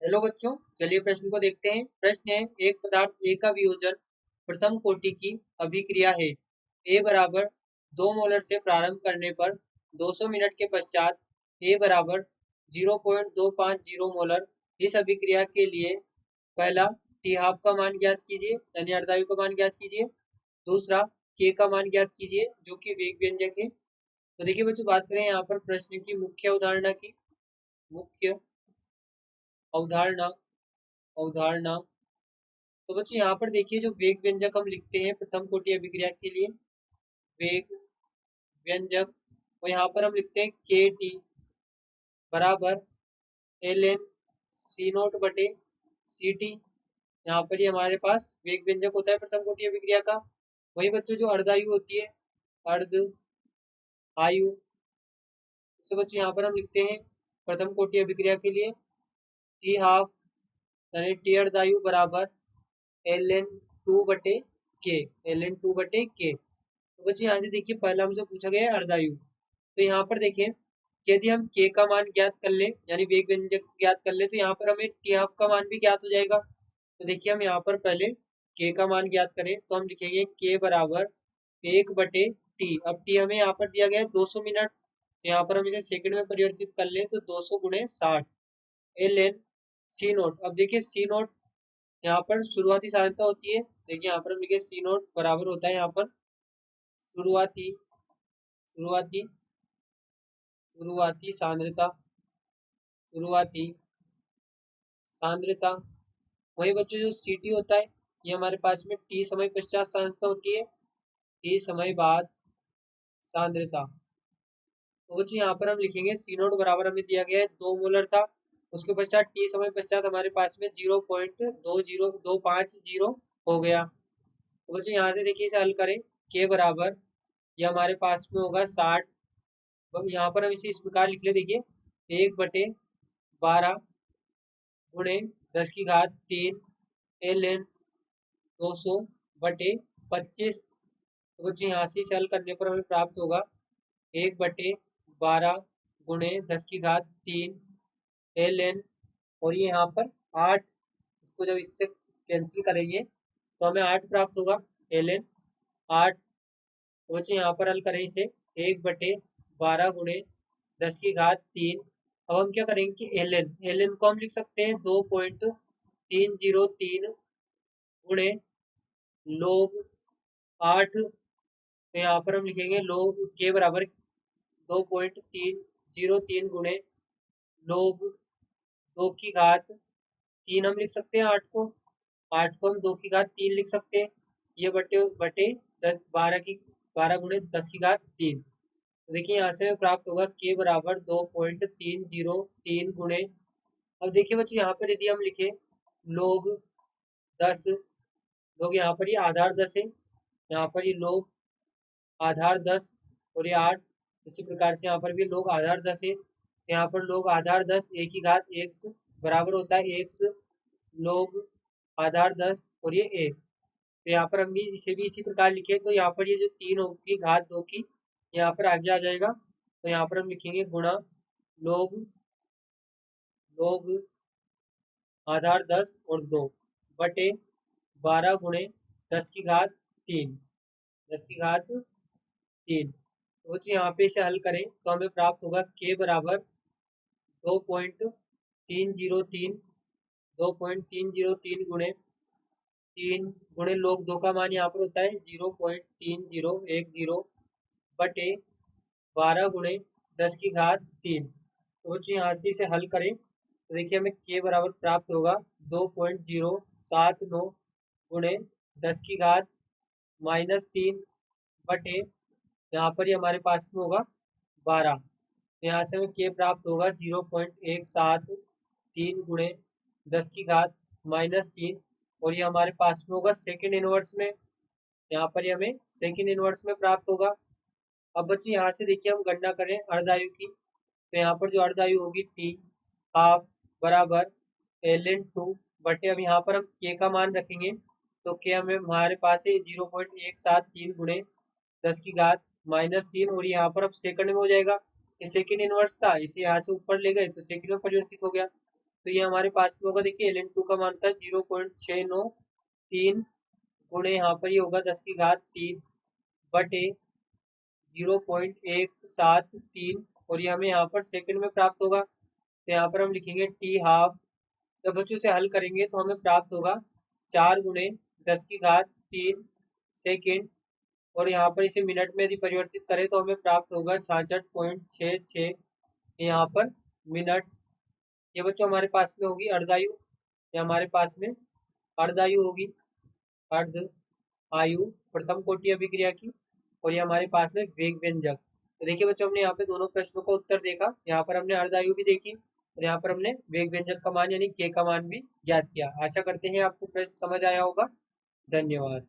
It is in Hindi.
हेलो बच्चों, चलिए प्रश्न को देखते हैं। प्रश्न है, एक पदार्थ ए का वियोजन प्रथम कोटि की अभिक्रिया है। ए बराबर 2 मोलर से प्रारंभ करने पर 200 मिनट के पश्चात ए बराबर 0.250 मोलर। इस अभिक्रिया के लिए पहला टी हाफ का मान ज्ञात कीजिए, यानी अर्धायु का मान ज्ञात कीजिए। दूसरा के का मान ज्ञात कीजिए, जो कि वेग व्यंजक है। तो देखिए बच्चों, बात करें यहाँ पर प्रश्न की मुख्य अवधारणा की। मुख्य अवधारणा अवधारणा तो बच्चों यहाँ पर देखिए, जो वेग व्यंजक हम लिखते हैं प्रथम कोटि अभिक्रिया के लिए, वेग व्यंजक, और यहाँ पर हम लिखते हैं के टी बराबर एल एन सी नोट बटे सी टी। यहाँ पर ये हमारे पास वेग व्यंजक होता है प्रथम कोटि अभिक्रिया का। वही बच्चों जो अर्धायु होती है, अर्ध आयु, तो बच्चों यहाँ पर हम लिखते हैं प्रथम कोटि अभिक्रिया के लिए टी हाफ यानी टी अर्धायु बराबर एल एन टू बटे के, एल एन टू बटे के। तो बच्चों यहाँ से देखिए, पहला हमसे पूछा गया है अर्धायु। तो यहाँ पर देखिए, यदि हम के का मान ज्ञात कर ले, यानी वेग व्यंजक ज्ञात कर ले, तो यहाँ पर हमें टी हाफ का मान भी ज्ञात हो जाएगा। तो देखिए, हम यहाँ पर पहले के का मान ज्ञात करें तो हम लिखेंगे के बराबर 1 बटे टी। अब टी हमें यहाँ पर दिया गया है 200 मिनट, तो यहाँ पर हम इसे सेकंड में परिवर्तित कर ले तो 200 गुणे 60 एल एन सी नोट। अब देखिए सी नोट यहाँ पर शुरुआती सान्द्रता होती है। देखिए यहाँ पर हम लिखे सी नोट बराबर होता है यहाँ पर शुरुआती शुरुआती शुरुआती सांद्रता शुरुआती सांद्रता। वही बच्चों जो सी टी होता है, ये हमारे पास में टी समय पश्चात सांद्रता होती है, टी समय बाद सांद्रता। तो बच्चों यहाँ पर हम लिखेंगे सी नोट बराबर हमें दिया गया है 2 मोलर था, उसके पश्चात टी समय पश्चात हमारे पास में 0.250 हो गया। तो बच्चों यहाँ से देखिए इसे हल करें, के बराबर ये हमारे पास में होगा 60। यहाँ पर हम इसे इस प्रकार लिख ले, देखिए 1/12 गुणे 10 की घात 3 एल एन 200 बटे 25। तो बच्चों यहाँ से इसे हल करने पर हमें प्राप्त होगा 1/12 गुणे 10 की घात 3 एल एन, और ये यहाँ पर 8, इसको जब इससे कैंसिल करेंगे तो हमें 8 प्राप्त होगा, एल एन 8। तो बच्चों यहाँ पर हल करें इसे 1/12 गुणे 10 की घात 3। अब हम क्या करेंगे कि एल एन को हम लिख सकते हैं 2.303 गुणे लोग 8। तो यहाँ पर हम लिखेंगे लोग के बराबर 2.303 गुणे लोग 2 की घात 3 हम लिख सकते हैं 8 को, 8 को हम 2 की घात 3 लिख सकते हैं। ये बटे बटे 12 गुणे 10 की घात 3। तो देखिए यहाँ से प्राप्त होगा के बराबर 2.303 गुणे, अब देखिए बच्चों यहाँ पर यदि हम लिखे लोग 10, लोग यहाँ पर ये आधार 10 है, यहाँ पर ये लोग आधार 10 और ये 8, इसी प्रकार से यहाँ पर भी लोग आधार 10 है, यहाँ पर लोग आधार 10 ए की घात एक्स बराबर होता है एक्स लोग आधार 10 और ये ए। तो यहाँ पर हम भी इसे भी इसी प्रकार लिखे, तो यहाँ पर ये जो 3 होगी घात 2 की, यहाँ पर आगे आ जाएगा। तो यहाँ पर हम लिखेंगे गुणा लोग लोग आधार 10 और 2 बटे 12 गुणे 10 की घात 3, 10 की घात 3। तो बच्चों यहाँ पे इसे हल करें तो हमें प्राप्त होगा के बराबर 2.303 गुणे 3 गुणे लोग 2 का मान यहाँ पर होता है 0.3010 बटे 12 गुणे 10 की घात 3। तो बच्चों यहाँ से इसे हल करें तो देखिए हमें के बराबर प्राप्त होगा 2.079 गुणे 10 की घात -3 बटे, यहाँ पर ये हमारे पास में होगा 12। तो यहाँ से हमें के प्राप्त होगा 0.173 गुणे 10 की घात -3, और ये हमारे पास में होगा सेकंड इनवर्स में, यहाँ पर ये हमें सेकंड इनवर्स में प्राप्त होगा। अब बच्चे यहाँ से देखिए हम गणना करें अर्धायु की, तो यहाँ पर जो अर्धायु होगी टी हाफ बराबर एल एन टू बटे, अब यहाँ पर हम के का मान रखेंगे तो के हमें हमारे पास है 0.173 गुणे 10 की घात -3, और यहाँ पर अब सेकंड में हो जाएगा, ये सेकंड इनवर्स था, इसे यहाँ से ऊपर ले गए तो सेकंड में परिवर्तित हो गया। तो ये हमारे पास में होगा, देखिए ln2 का मान था 0.693 गुणे यहाँ पर ये होगा 10 की घात 3 बटे 0.173 और ये हमें यहाँ पर सेकंड में प्राप्त होगा। तो यहाँ पर हम लिखेंगे टी हाफ। जब बच्चों से हल करेंगे तो हमें प्राप्त होगा 4 गुणे 10 की घात 3 सेकेंड और यहाँ पर इसे मिनट में यदि परिवर्तित करें तो हमें प्राप्त होगा 66.66 यहाँ पर मिनट। ये बच्चों हमारे पास में होगी अर्धायु, ये हमारे पास में अर्धायु होगी, अर्ध आयु प्रथम कोटि अभिक्रिया की। और ये हमारे पास में वेग व्यंजक। तो देखिए बच्चों हमने यहाँ पे दोनों प्रश्नों का उत्तर देखा, यहाँ पर हमने अर्धायु भी देखी और यहाँ पर हमने वेग व्यंजक का मान यानी के का मान भी ज्ञात किया। आशा करते हैं आपको प्रश्न समझ आया होगा। धन्यवाद।